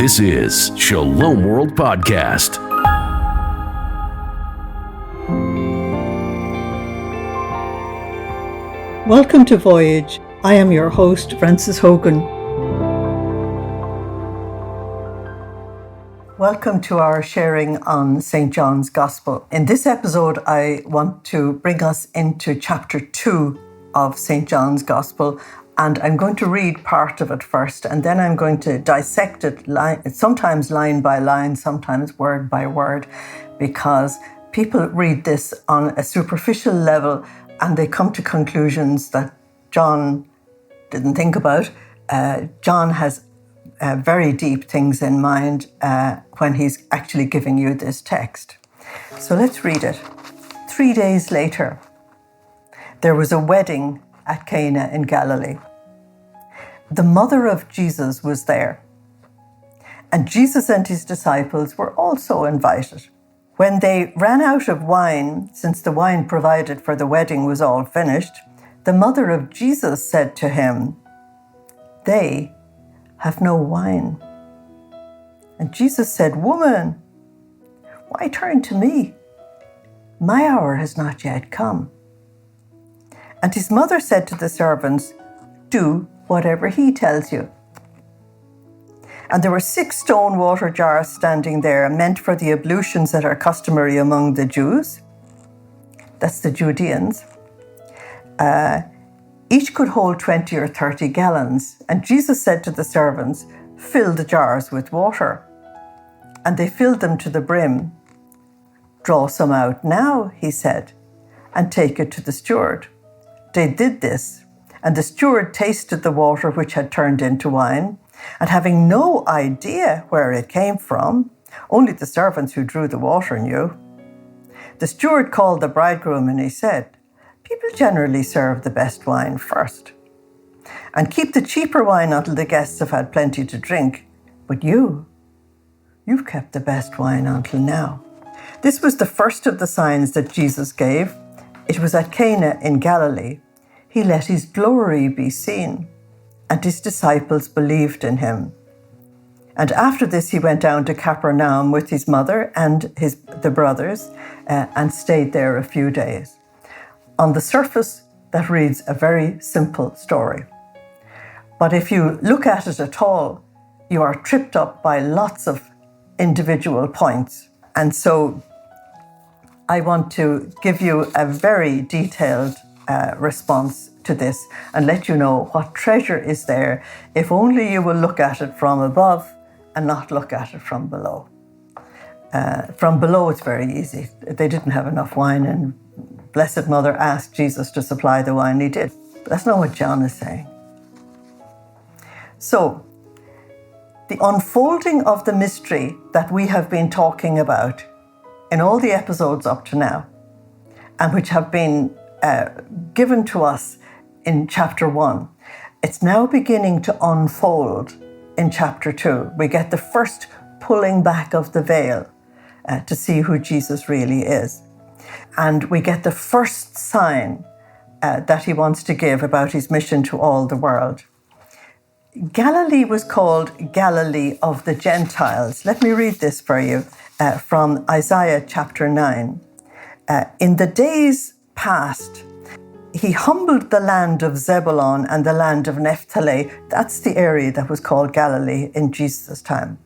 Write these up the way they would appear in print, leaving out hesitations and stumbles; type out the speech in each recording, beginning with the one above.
This is Shalom World Podcast. Welcome to Voyage. I am your host, Frances Hogan. Welcome to our sharing on St. John's Gospel. In this episode, I want to bring us into chapter 2 of St. John's Gospel, and I'm going to read part of it first, and then I'm going to dissect it, sometimes line by line, sometimes word by word, because people read this on a superficial level and they come to conclusions that John didn't think about. John has very deep things in mind when he's actually giving you this text. So let's read it. 3 days later, there was a wedding at Cana in Galilee. The mother of Jesus was there, and Jesus and his disciples were also invited. When they ran out of wine, since the wine provided for the wedding was all finished, the mother of Jesus said to him, "They have no wine." And Jesus said, "Woman, why turn to me? My hour has not yet come." And his mother said to the servants, "Do whatever he tells you." And there were 6 stone water jars standing there, meant for the ablutions that are customary among the Jews. That's the Judeans. Each could hold 20 or 30 gallons. And Jesus said to the servants, "Fill the jars with water." And they filled them to the brim. "Draw some out now," he said, "and take it to the steward." They did this, and the steward tasted the water which had turned into wine, and having no idea where it came from, only the servants who drew the water knew. The steward called the bridegroom and he said, "People generally serve the best wine first, and keep the cheaper wine until the guests have had plenty to drink. But you've kept the best wine until now." This was the first of the signs that Jesus gave. It was at Cana in Galilee. He let his glory be seen, and his disciples believed in him. And after this, he went down to Capernaum with his mother and the brothers and stayed there a few days. On the surface, that reads a very simple story. But if you look at it at all, you are tripped up by lots of individual points. And so I want to give you a very detailed response to this and let you know what treasure is there if only you will look at it from above and not look at it from below. From below, it's very easy. They didn't have enough wine, and Blessed Mother asked Jesus to supply the wine. He did. But that's not what John is saying. So, the unfolding of the mystery that we have been talking about in all the episodes up to now, and which have been given to us in chapter 1, it's now beginning to unfold in chapter 2. We get the first pulling back of the veil to see who Jesus really is. And we get the first sign that he wants to give about his mission to all the world. Galilee was called Galilee of the Gentiles. Let me read this for you from Isaiah chapter 9. In the days past, he humbled the land of Zebulun and the land of Naphtali. That's the area that was called Galilee in Jesus' time.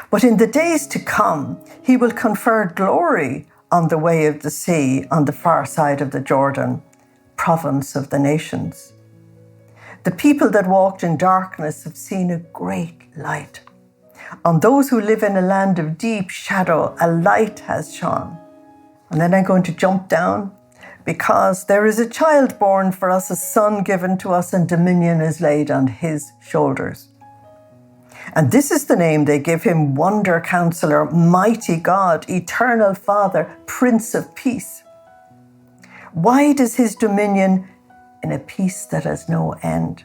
But in the days to come, he will confer glory on the way of the sea, on the far side of the Jordan, province of the nations. The people that walked in darkness have seen a great light. On those who live in a land of deep shadow, a light has shone. And then I'm going to jump down. Because there is a child born for us, a son given to us, and dominion is laid on his shoulders. And this is the name they give him: Wonder Counselor, Mighty God, Eternal Father, Prince of Peace. Wide is his dominion, in a peace that has no end.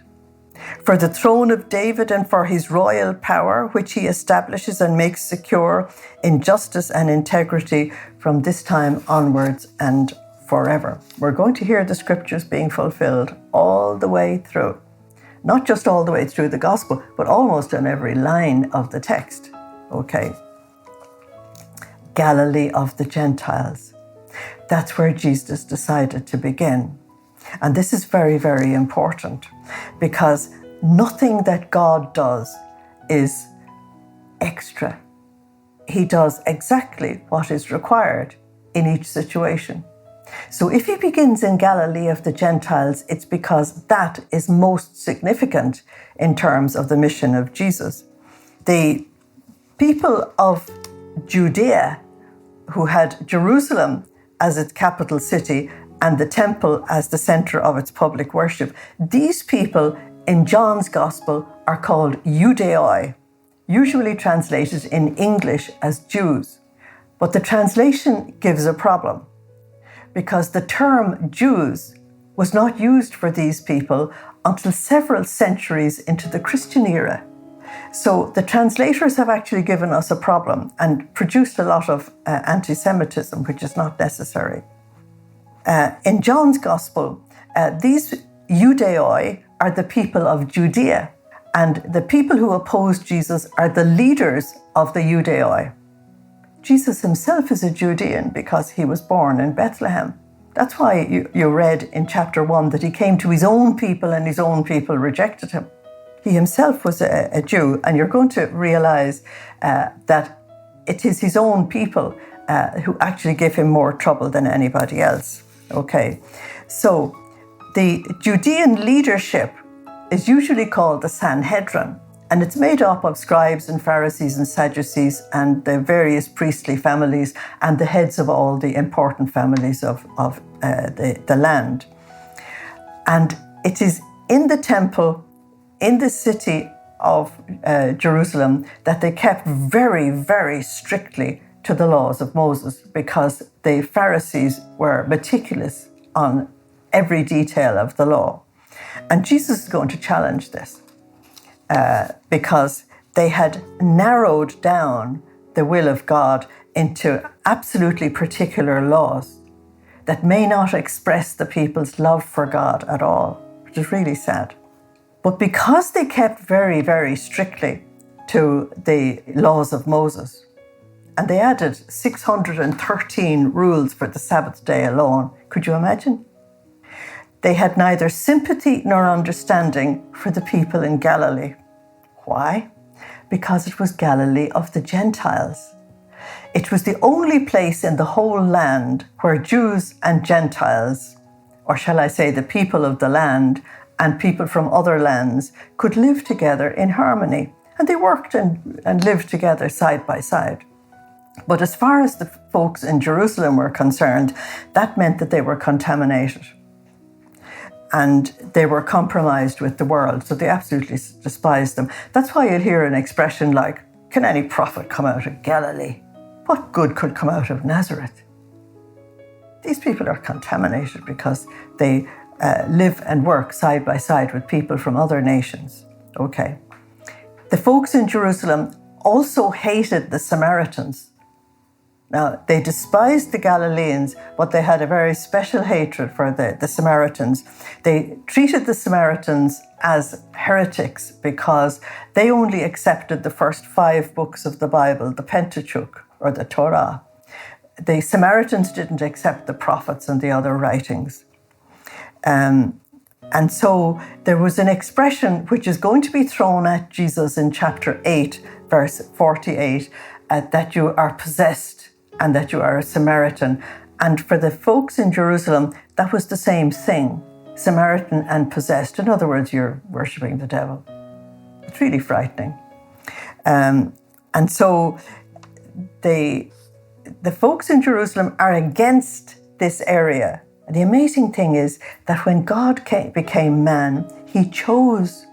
For the throne of David and for his royal power, which he establishes and makes secure in justice and integrity from this time onwards and forever. We're going to hear the scriptures being fulfilled all the way through. not just all the way through the gospel, but almost on every line of the text. Okay. Galilee of the Gentiles. That's where Jesus decided to begin. And this is very, very important, because nothing that God does is extra. He does exactly what is required in each situation. So if he begins in Galilee of the Gentiles, it's because that is most significant in terms of the mission of Jesus. The people of Judea, who had Jerusalem as its capital city and the temple as the center of its public worship, these people in John's gospel are called Judeoi, usually translated in English as Jews. But the translation gives a problem, because the term Jews was not used for these people until several centuries into the Christian era. So the translators have actually given us a problem and produced a lot of anti-Semitism, which is not necessary. In John's gospel, these Judeoi are the people of Judea, and the people who opposed Jesus are the leaders of the Judeoi. Jesus himself is a Judean because he was born in Bethlehem. That's why you read in chapter 1 that he came to his own people and his own people rejected him. He himself was a Jew, and you're going to realize that it is his own people who actually give him more trouble than anybody else. Okay, so the Judean leadership is usually called the Sanhedrin, and it's made up of scribes and Pharisees and Sadducees and the various priestly families and the heads of all the important families of the land. And it is in the temple, in the city of Jerusalem, that they kept very, very strictly to the laws of Moses, because the Pharisees were meticulous on every detail of the law. And Jesus is going to challenge this because they had narrowed down the will of God into absolutely particular laws that may not express the people's love for God at all, which is really sad. But because they kept very, very strictly to the laws of Moses, and they added 613 rules for the Sabbath day alone, could you imagine? They had neither sympathy nor understanding for the people in Galilee. Why? Because it was Galilee of the Gentiles. It was the only place in the whole land where Jews and Gentiles, or shall I say the people of the land and people from other lands, could live together in harmony. And they worked and lived together side by side. But as far as the folks in Jerusalem were concerned, that meant that they were contaminated. And they were compromised with the world, so they absolutely despised them. That's why you'll hear an expression like, "Can any prophet come out of Galilee? What good could come out of Nazareth?" These people are contaminated because they live and work side by side with people from other nations. Okay. The folks in Jerusalem also hated the Samaritans. Now, they despised the Galileans, but they had a very special hatred for the Samaritans. They treated the Samaritans as heretics because they only accepted the first 5 books of the Bible, the Pentateuch or the Torah. The Samaritans didn't accept the prophets and the other writings. And so there was an expression which is going to be thrown at Jesus in chapter 8, verse 48, that you are possessed and that you are a Samaritan. And for the folks in Jerusalem, that was the same thing, Samaritan and possessed. In other words, you're worshipping the devil. It's really frightening. And so the folks in Jerusalem are against this area. And the amazing thing is that when God became man, he chose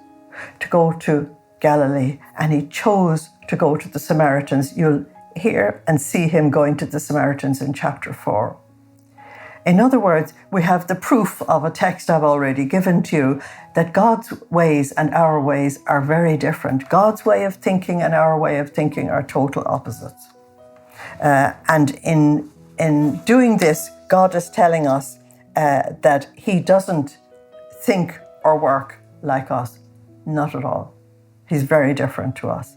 to go to Galilee and he chose to go to the Samaritans. You'll hear and see him going to the Samaritans in chapter 4. In other words, we have the proof of a text I've already given to you that God's ways and our ways are very different. God's way of thinking and our way of thinking are total opposites. And in doing this, God is telling us that he doesn't think or work like us. Not at all. He's very different to us.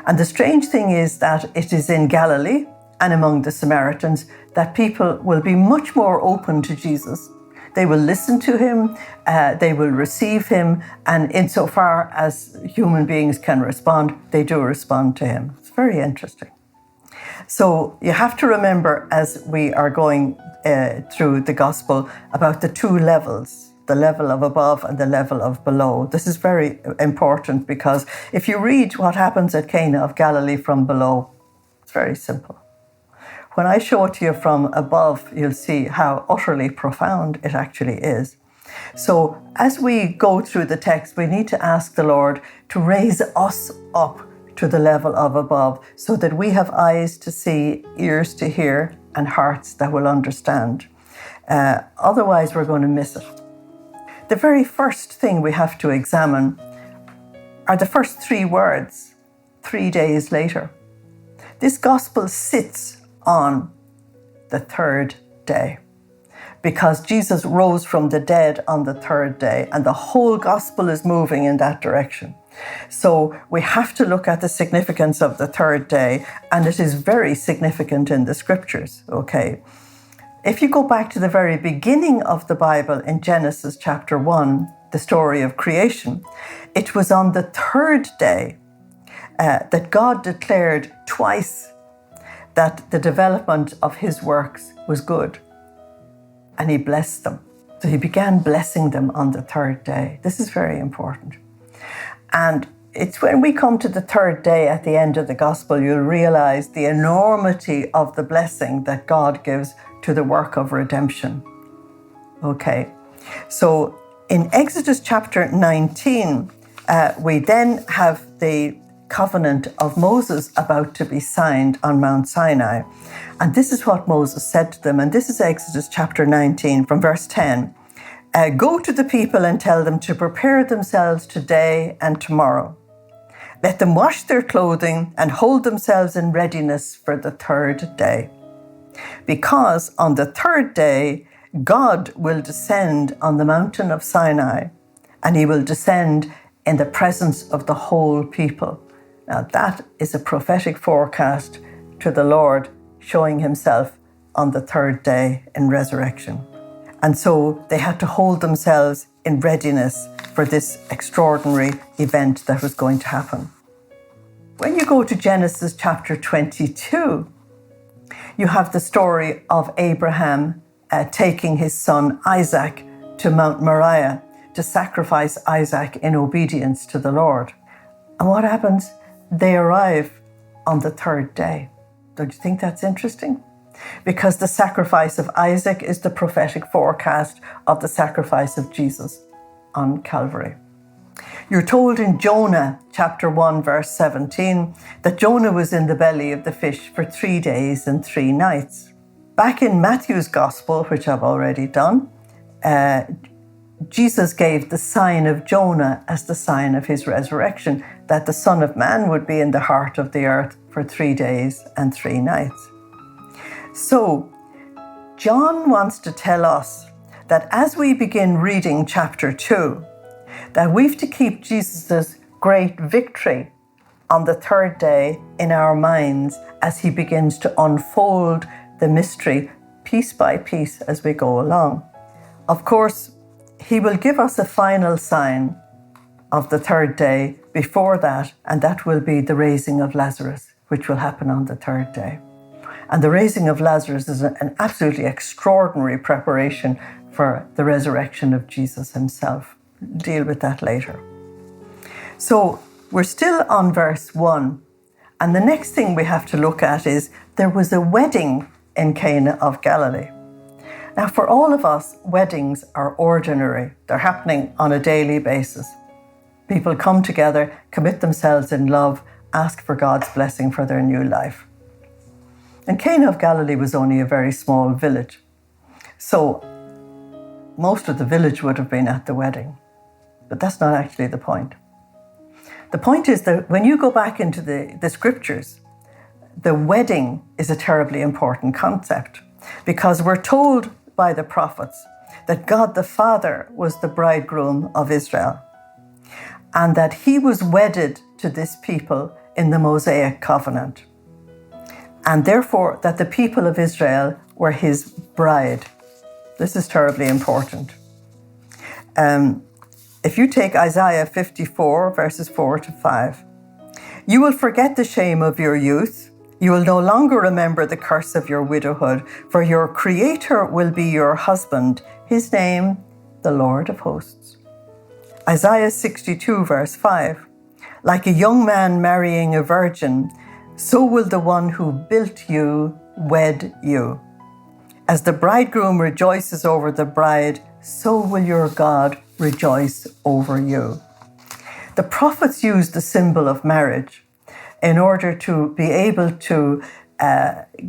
And the strange thing is that it is in Galilee and among the Samaritans that people will be much more open to Jesus. They will listen to him, they will receive him, and insofar as human beings can respond, they do respond to him. It's very interesting. So you have to remember, as we are going through the gospel, about the two levels, the level of above and the level of below. This is very important, because if you read what happens at Cana of Galilee from below, it's very simple. When I show it to you from above, you'll see how utterly profound it actually is. So as we go through the text, we need to ask the Lord to raise us up to the level of above, so that we have eyes to see, ears to hear, and hearts that will understand. Otherwise, we're going to miss it. The very first thing we have to examine are the first three words, 3 days later. This gospel sits on the third day, because Jesus rose from the dead on the third day, and the whole gospel is moving in that direction. So we have to look at the significance of the third day, and it is very significant in the scriptures, okay? If you go back to the very beginning of the Bible in Genesis chapter 1, the story of creation, it was on the third day that God declared twice that the development of his works was good, and he blessed them. So he began blessing them on the third day. This is very important. And it's when we come to the third day at the end of the gospel, you'll realize the enormity of the blessing that God gives to the work of redemption. Okay, so in Exodus chapter 19, we then have the covenant of Moses about to be signed on Mount Sinai. And this is what Moses said to them. And this is Exodus chapter 19 from verse 10. Go to the people and tell them to prepare themselves today and tomorrow. Let them wash their clothing and hold themselves in readiness for the third day. Because on the third day, God will descend on the mountain of Sinai, and he will descend in the presence of the whole people. Now that is a prophetic forecast to the Lord showing himself on the third day in resurrection. And so they had to hold themselves in readiness for this extraordinary event that was going to happen. When you go to Genesis chapter 22, you have the story of Abraham taking his son Isaac to Mount Moriah to sacrifice Isaac in obedience to the Lord. And what happens? They arrive on the third day. Don't you think that's interesting? Because the sacrifice of Isaac is the prophetic forecast of the sacrifice of Jesus on Calvary. You're told in Jonah chapter 1 verse 17 that Jonah was in the belly of the fish for 3 days and 3 nights. Back in Matthew's gospel, which I've already done, Jesus gave the sign of Jonah as the sign of his resurrection, that the Son of Man would be in the heart of the earth for 3 days and 3 nights. So, John wants to tell us that as we begin reading chapter 2, that we've to keep Jesus' great victory on the third day in our minds as he begins to unfold the mystery piece by piece as we go along. Of course, he will give us a final sign of the third day before that, and that will be the raising of Lazarus, which will happen on the third day. And the raising of Lazarus is an absolutely extraordinary preparation for the resurrection of Jesus himself. We'll deal with that later. So we're still on verse 1. And the next thing we have to look at is there was a wedding in Cana of Galilee. Now, for all of us, weddings are ordinary. They're happening on a daily basis. People come together, commit themselves in love, ask for God's blessing for their new life. And Cana of Galilee was only a very small village. So most of the village would have been at the wedding. But that's not actually the point. The point is that when you go back into the scriptures, the wedding is a terribly important concept, because we're told by the prophets that God the Father was the bridegroom of Israel. and that he was wedded to this people in the Mosaic covenant, and therefore that the people of Israel were his bride. This is terribly important. If you take Isaiah 54, verses 4 to 5, you will forget the shame of your youth. You will no longer remember the curse of your widowhood, for your Creator will be your husband, his name, the Lord of hosts. Isaiah 62, verse 5, like a young man marrying a virgin, so will the one who built you wed you. As the bridegroom rejoices over the bride, so will your God rejoice over you. The prophets used the symbol of marriage in order to be able to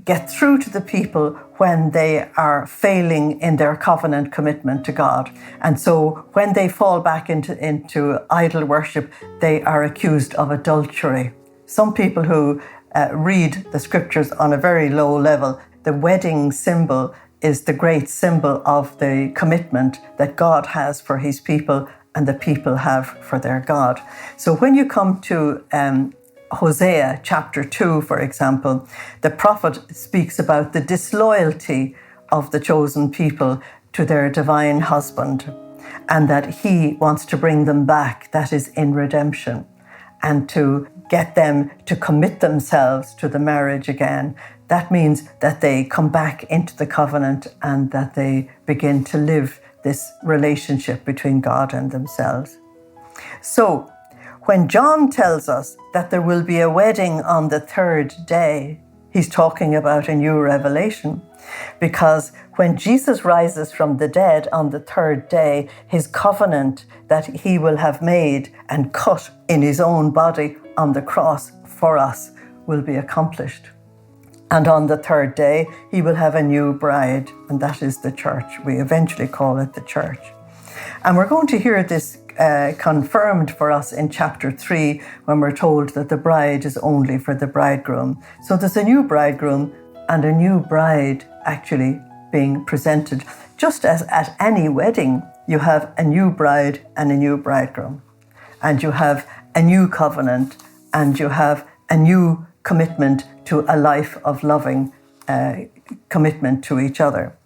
get through to the people when they are failing in their covenant commitment to God. And so when they fall back into idol worship, they are accused of adultery. Some people who read the scriptures on a very low level, the wedding symbol is the great symbol of the commitment that God has for his people and the people have for their God. So when you come to Hosea chapter 2, for example, the prophet speaks about the disloyalty of the chosen people to their divine husband, and that he wants to bring them back, that is in redemption, and to get them to commit themselves to the marriage again. That means that they come back into the covenant and that they begin to live this relationship between God and themselves. So, when John tells us that there will be a wedding on the third day, he's talking about a new revelation, because when Jesus rises from the dead on the third day, his covenant that he will have made and cut in his own body on the cross for us will be accomplished. And on the third day, he will have a new bride, and that is the church. We eventually call it the church. And we're going to hear this confirmed for us in chapter 3, when we're told that the bride is only for the bridegroom. So there's a new bridegroom and a new bride actually being presented. Just as at any wedding, you have a new bride and a new bridegroom, and you have a new covenant, and you have a new commitment to a life of loving commitment to each other.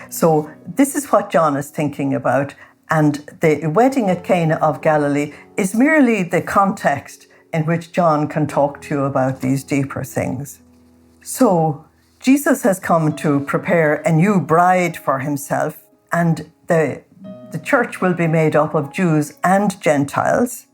So this is what John is thinking about. And the wedding at Cana of Galilee is merely the context in which John can talk to you about these deeper things. So Jesus has come to prepare a new bride for himself, and the church will be made up of Jews and Gentiles.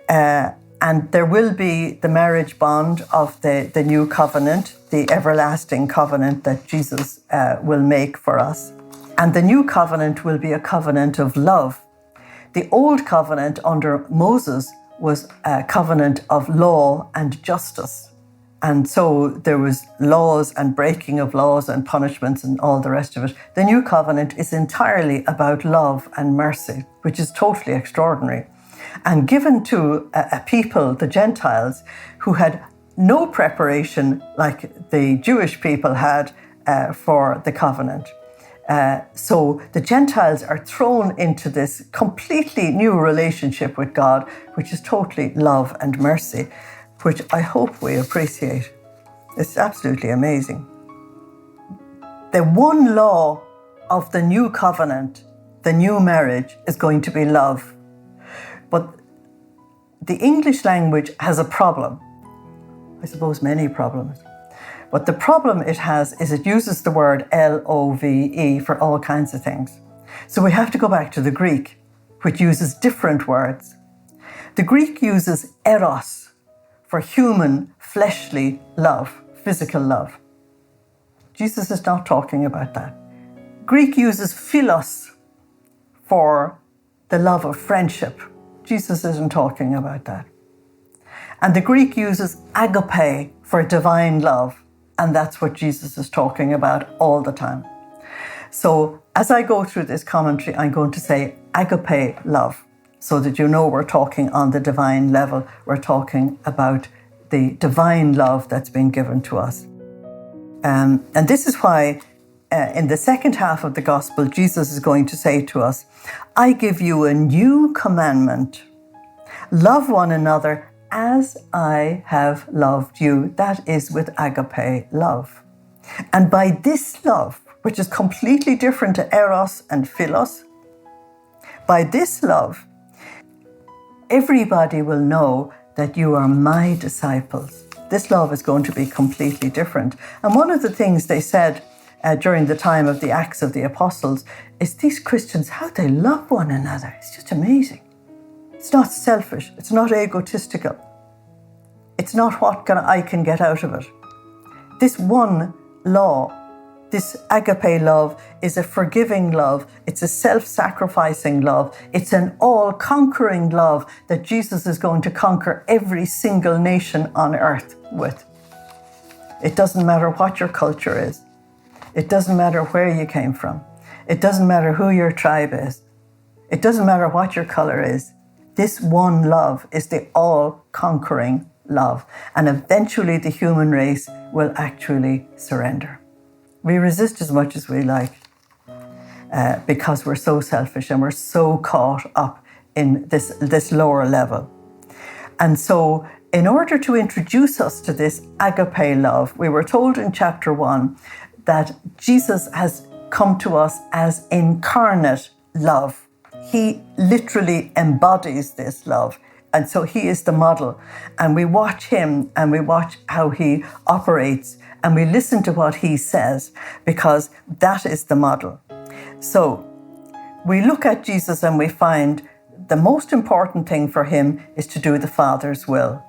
And there will be the marriage bond of the new covenant, the everlasting covenant that Jesus will make for us. And the new covenant will be a covenant of love. The old covenant under Moses was a covenant of law and justice. And so there was laws and breaking of laws and punishments and all the rest of it. The new covenant is entirely about love and mercy, which is totally extraordinary, and given to a people, the Gentiles, who had no preparation like the Jewish people had for the covenant. So the Gentiles are thrown into this completely new relationship with God, which is totally love and mercy, which I hope we appreciate. It's absolutely amazing. The one law of the new covenant, the new marriage, is going to be love. But the English language has a problem. I suppose many problems. But the problem it has is it uses the word L-O-V-E for all kinds of things. So we have to go back to the Greek, which uses different words. The Greek uses eros for human, fleshly love, physical love. Jesus is not talking about that. Greek uses philos for the love of friendship. Jesus isn't talking about that. And the Greek uses agape for divine love. And that's what Jesus is talking about all the time. So as I go through this commentary, I'm going to say agape love, so that you know we're talking on the divine level. We're talking about the divine love that's been given to us. And this is why in the second half of the gospel, Jesus is going to say to us, I give you a new commandment. Love one another as I have loved you. That is with agape love. And by this love, which is completely different to eros and philos, by this love, everybody will know that you are my disciples. This love is going to be completely different. And one of the things they said during the time of the Acts of the Apostles is these Christians, how they love one another. It's just amazing. It's not selfish. It's not egotistical. It's not what I can get out of it. This one law, this agape love, is a forgiving love. It's a self-sacrificing love. It's an all-conquering love that Jesus is going to conquer every single nation on earth with. It doesn't matter what your culture is. It doesn't matter where you came from. It doesn't matter who your tribe is. It doesn't matter what your color is. This one love is the all-conquering love. And eventually the human race will actually surrender. We resist as much as we like because we're so selfish and we're so caught up in this lower level. And so in order to introduce us to this agape love, we were told in chapter 1 that Jesus has come to us as incarnate love. He literally embodies this love. And so he is the model. And we watch him and we watch how he operates and we listen to what he says because that is the model. So we look at Jesus and we find the most important thing for him is to do the Father's will.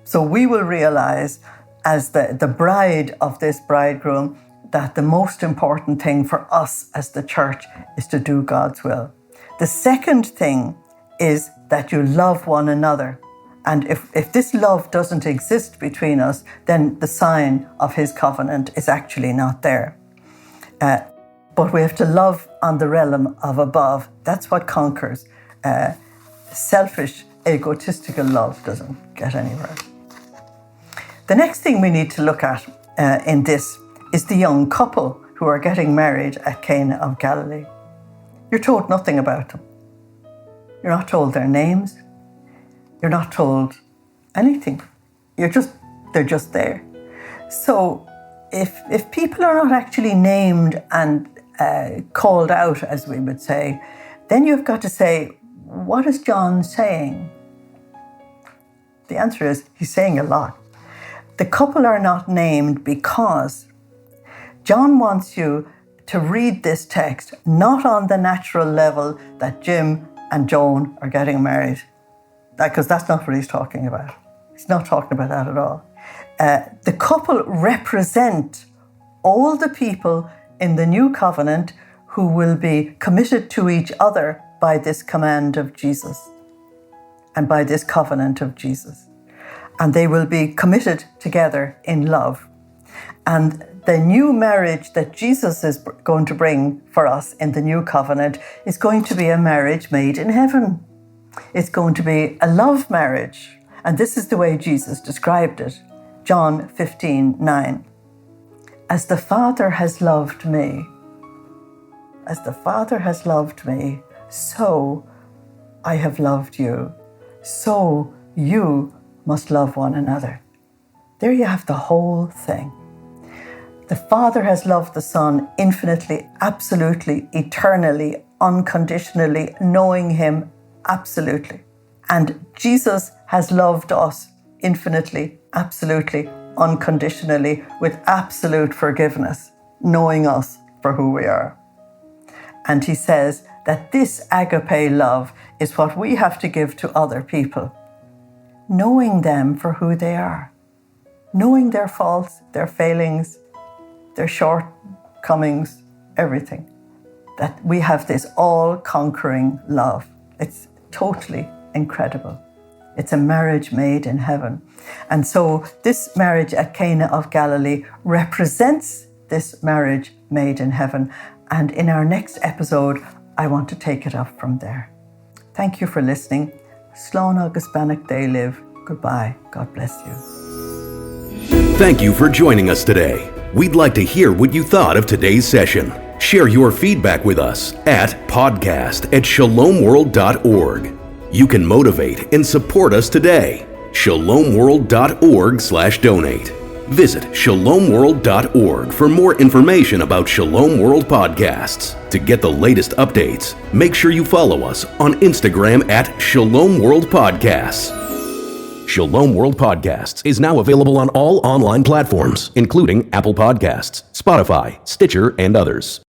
So we will realize as the bride of this bridegroom that the most important thing for us as the church is to do God's will. The second thing is that you love one another. And if this love doesn't exist between us, then the sign of his covenant is actually not there. But we have to love on the realm of above. That's what conquers. Selfish, egotistical love doesn't get anywhere. The next thing we need to look at in this is the young couple who are getting married at Cana of Galilee. You're told nothing about them. You're not told their names. You're not told anything. They're just there. So if people are not actually named and called out, as we would say, then you've got to say, what is John saying? The answer is, he's saying a lot. The couple are not named because John wants you to read this text not on the natural level that Jim and Joan are getting married, because that's not what he's talking about. He's not talking about that at all. The couple represent all the people in the new covenant who will be committed to each other by this command of Jesus and by this covenant of Jesus. And they will be committed together in love. And the new marriage that Jesus is going to bring for us in the new covenant is going to be a marriage made in heaven. It's going to be a love marriage. And this is the way Jesus described it. John 15:9. As the Father has loved me, as the Father has loved me, so I have loved you. So you must love one another. There you have the whole thing. The Father has loved the Son infinitely, absolutely, eternally, unconditionally, knowing him absolutely. And Jesus has loved us infinitely, absolutely, unconditionally, with absolute forgiveness, knowing us for who we are. And he says that this agape love is what we have to give to other people, knowing them for who they are, knowing their faults, their failings, their shortcomings, everything. That we have this all-conquering love. It's totally incredible. It's a marriage made in heaven. And so this marriage at Cana of Galilee represents this marriage made in heaven. And in our next episode, I want to take it up from there. Thank you for listening. Slán agus Banach Dé live. Goodbye. God bless you. Thank you for joining us today. We'd like to hear what you thought of today's session. Share your feedback with us at podcast@shalomworld.org. You can motivate and support us today. shalomworld.org/donate. Visit shalomworld.org for more information about Shalom World Podcasts. To get the latest updates, make sure you follow us on Instagram at Shalom World Podcasts. Shalom World Podcasts is now available on all online platforms, including Apple Podcasts, Spotify, Stitcher, and others.